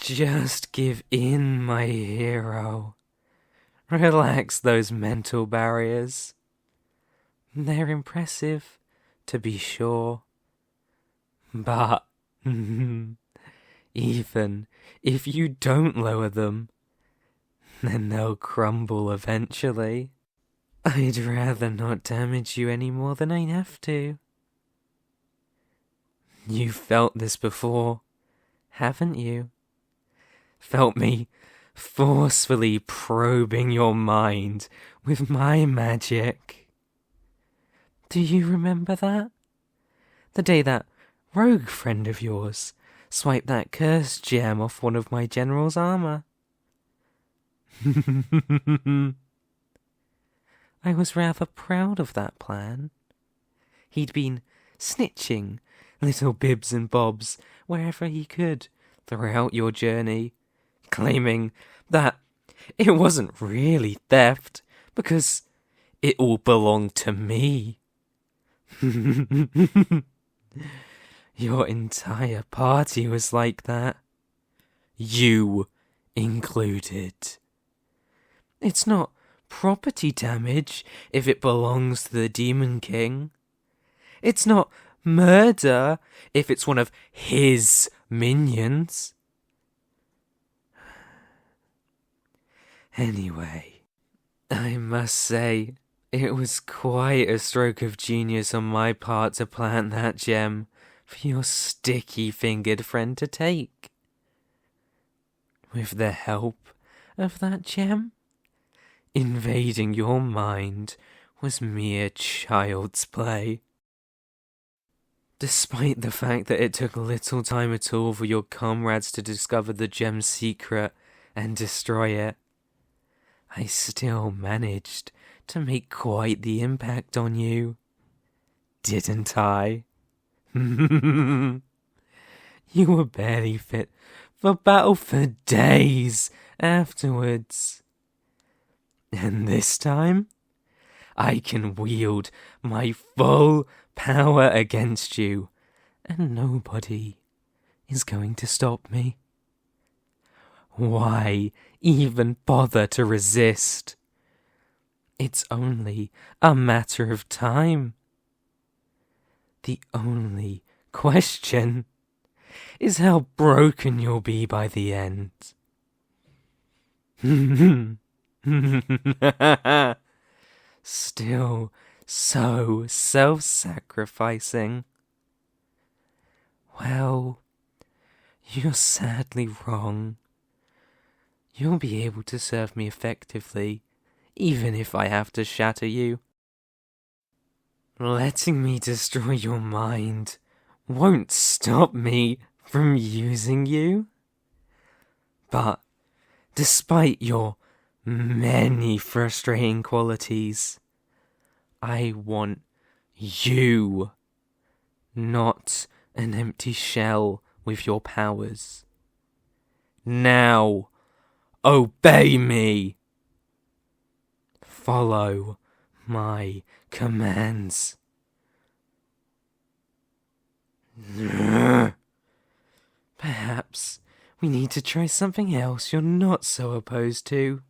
Just give in, my hero. Relax those mental barriers. They're impressive, to be sure. But, even if you don't lower them, then they'll crumble eventually. I'd rather not damage you any more than I have to. You've felt this before, haven't you? Felt me forcefully probing your mind with my magic. Do you remember that? The day that rogue friend of yours swiped that cursed gem off one of my general's armor. I was rather proud of that plan. He'd been snitching little bibs and bobs wherever he could throughout your journey, claiming that it wasn't really theft because it all belonged to me. Your entire party was like that. You included. It's not property damage if it belongs to the Demon King. It's not murder if it's one of his minions. Anyway, I must say, it was quite a stroke of genius on my part to plant that gem for your sticky-fingered friend to take. With the help of that gem, invading your mind was mere child's play. Despite the fact that it took little time at all for your comrades to discover the gem's secret and destroy it, I still managed to make quite the impact on you, didn't I? You were barely fit for battle for days afterwards. And this time, I can wield my full power against you, and nobody is going to stop me. Why even bother to resist? It's only a matter of time. The only question is how broken you'll be by the end. Still so self-sacrificing. Well, you're sadly wrong. You'll be able to serve me effectively, even if I have to shatter you. Letting me destroy your mind won't stop me from using you. But despite your many frustrating qualities, I want you, not an empty shell with your powers. Now, obey me. Follow my commands. Perhaps we need to try something else you're not so opposed to.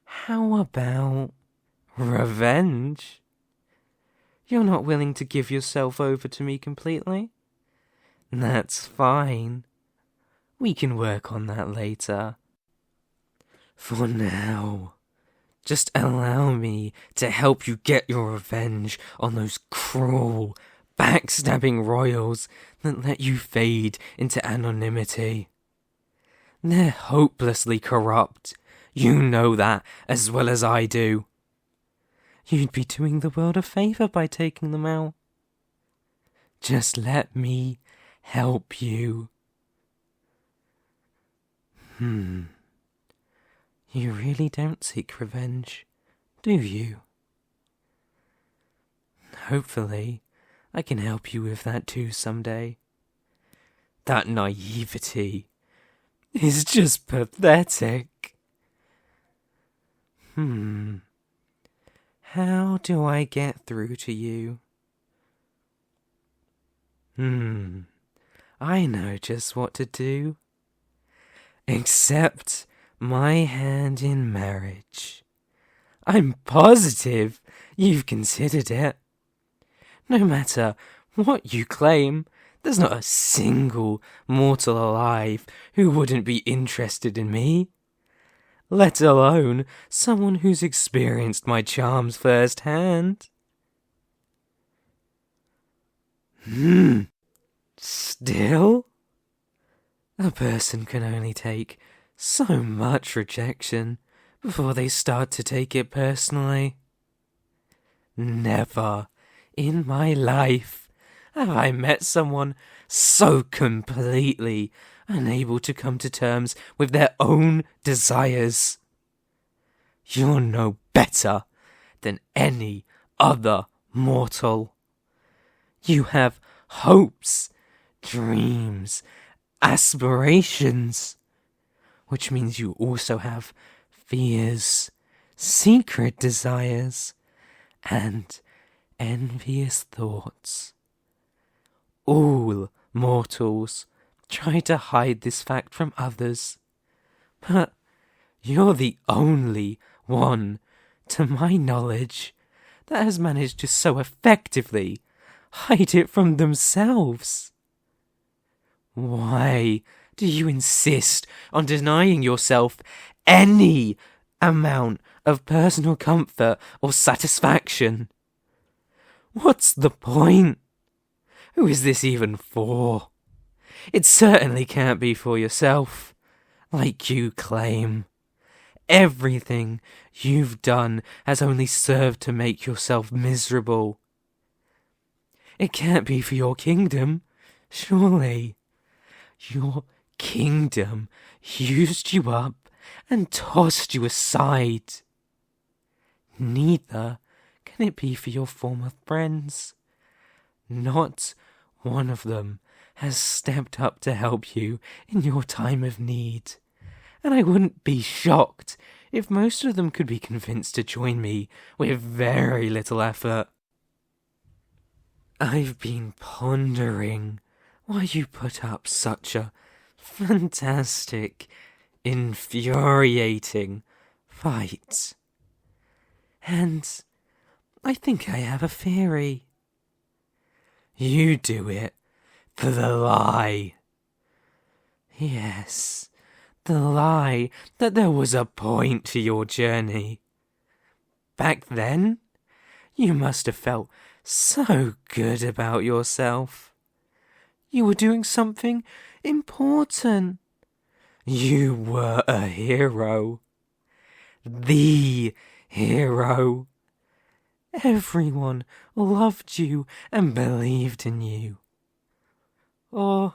How about revenge? You're not willing to give yourself over to me completely? That's fine. We can work on that later. For now, just allow me to help you get your revenge on those cruel, backstabbing royals that let you fade into anonymity. They're hopelessly corrupt. You know that as well as I do. You'd be doing the world a favour by taking them out. Just let me help you. You really don't seek revenge, do you? Hopefully, I can help you with that too someday. That naivety is just pathetic. How do I get through to you? I know just what to do. Accept my hand in marriage. I'm positive you've considered it. No matter what you claim, there's not a single mortal alive who wouldn't be interested in me. Let alone someone who's experienced my charms firsthand. Still? A person can only take so much rejection before they start to take it personally. Never in my life have I met someone so completely unable to come to terms with their own desires. You're no better than any other mortal. You have hopes, dreams, aspirations, which means you also have fears, secret desires, and envious thoughts. All mortals try to hide this fact from others, but you're the only one, to my knowledge, that has managed to so effectively hide it from themselves. Why do you insist on denying yourself any amount of personal comfort or satisfaction? What's the point? Who is this even for? It certainly can't be for yourself, like you claim. Everything you've done has only served to make yourself miserable. It can't be for your kingdom, surely. Your kingdom used you up and tossed you aside. Neither can it be for your former friends. Not one of them has stepped up to help you in your time of need, and I wouldn't be shocked if most of them could be convinced to join me with very little effort. I've been pondering why you put up such a fantastic, infuriating fight. And I think I have a theory. You do it for the lie. Yes, the lie that there was a point to your journey. Back then, you must have felt so good about yourself. You were doing something important. You were a hero. The hero. Everyone loved you and believed in you. Or,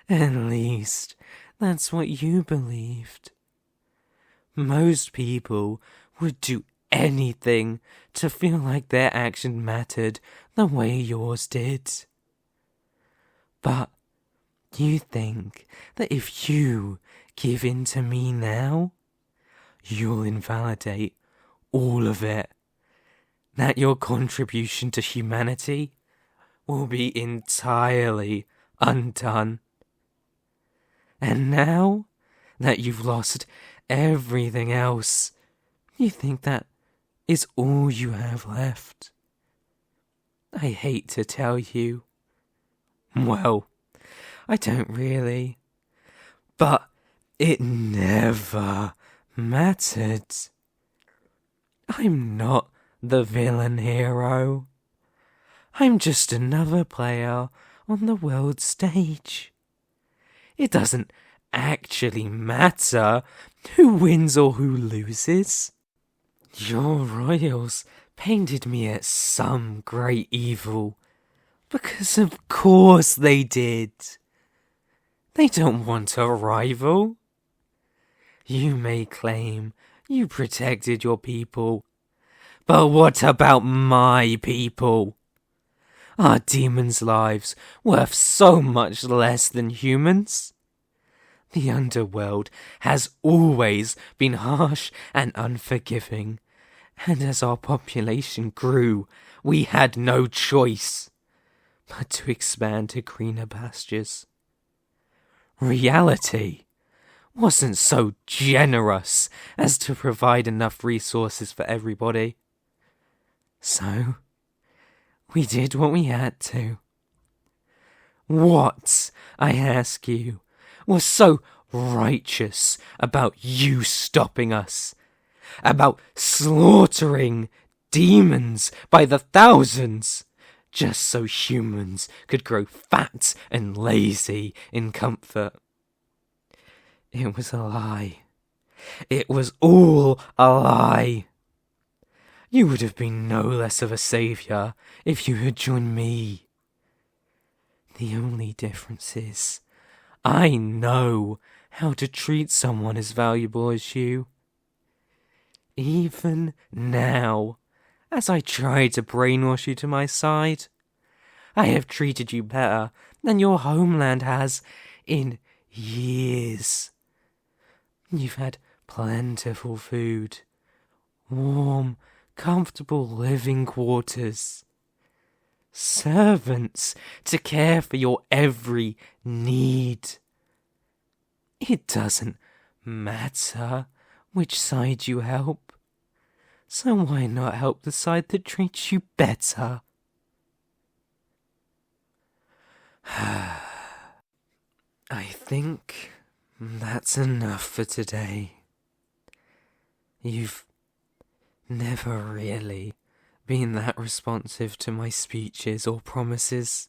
at least, that's what you believed. Most people would do anything to feel like their action mattered the way yours did. But you think that if you give in to me now, you'll invalidate all of it. That your contribution to humanity will be entirely undone. And now that you've lost everything else, you think that is all you have left. I hate to tell you. Well, I don't really. But it never mattered. I'm not the villain hero. I'm just another player on the world stage. It doesn't actually matter who wins or who loses. Your royals painted me as some great evil, because of course they did. They don't want a rival. You may claim you protected your people, but what about my people? Are demons' lives worth so much less than humans? The underworld has always been harsh and unforgiving, and as our population grew, we had no choice but to expand to greener pastures. Reality wasn't so generous as to provide enough resources for everybody. So, we did what we had to. What, I ask you, was so righteous about you stopping us? About slaughtering demons by the thousands, just so humans could grow fat and lazy in comfort? It was a lie. It was all a lie. You would have been no less of a saviour if you had joined me. The only difference is, I know how to treat someone as valuable as you. Even now, as I try to brainwash you to my side, I have treated you better than your homeland has in years. You've had plentiful food, warm, comfortable living quarters, servants to care for your every need. It doesn't matter which side you help, so why not help the side that treats you better? I think that's enough for today. You've never really been that responsive to my speeches or promises.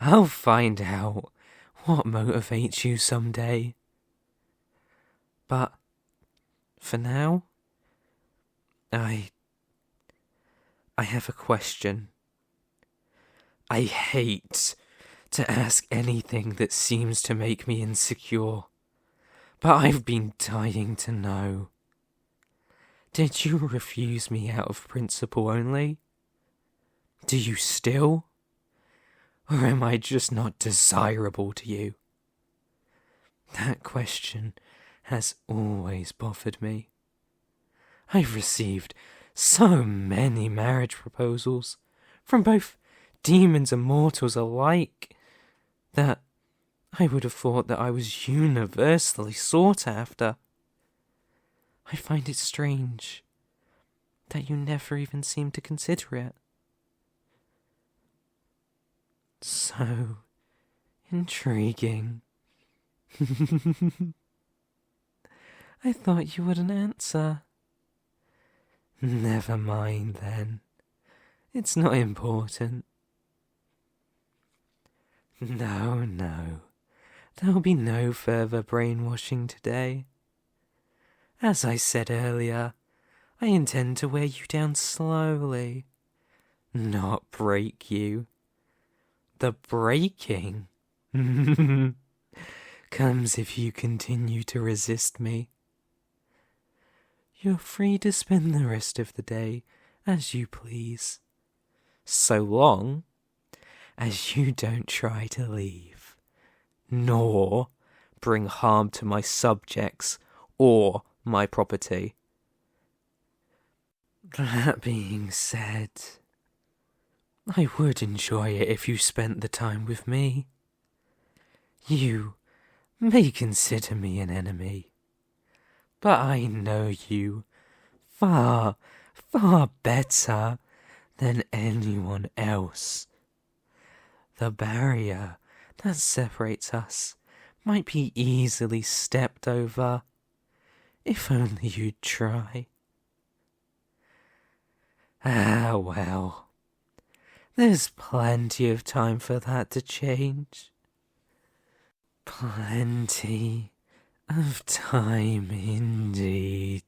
I'll find out what motivates you someday. But for now, I have a question. I hate to ask anything that seems to make me insecure, but I've been dying to know. Did you refuse me out of principle only? Do you still? Or am I just not desirable to you? That question has always bothered me. I've received so many marriage proposals from both demons and mortals alike that I would have thought that I was universally sought after. I find it strange that you never even seem to consider it. So intriguing. I thought you wouldn't answer. Never mind then. It's not important. No. There'll be no further brainwashing today. As I said earlier, I intend to wear you down slowly, not break you. The breaking comes if you continue to resist me. You're free to spend the rest of the day as you please, so long as you don't try to leave, nor bring harm to my subjects or my property. That being said, I would enjoy it if you spent the time with me. You may consider me an enemy, but I know you far better than anyone else. The barrier that separates us might be easily stepped over, if only you'd try. Well, there's plenty of time for that to change. Plenty of time indeed.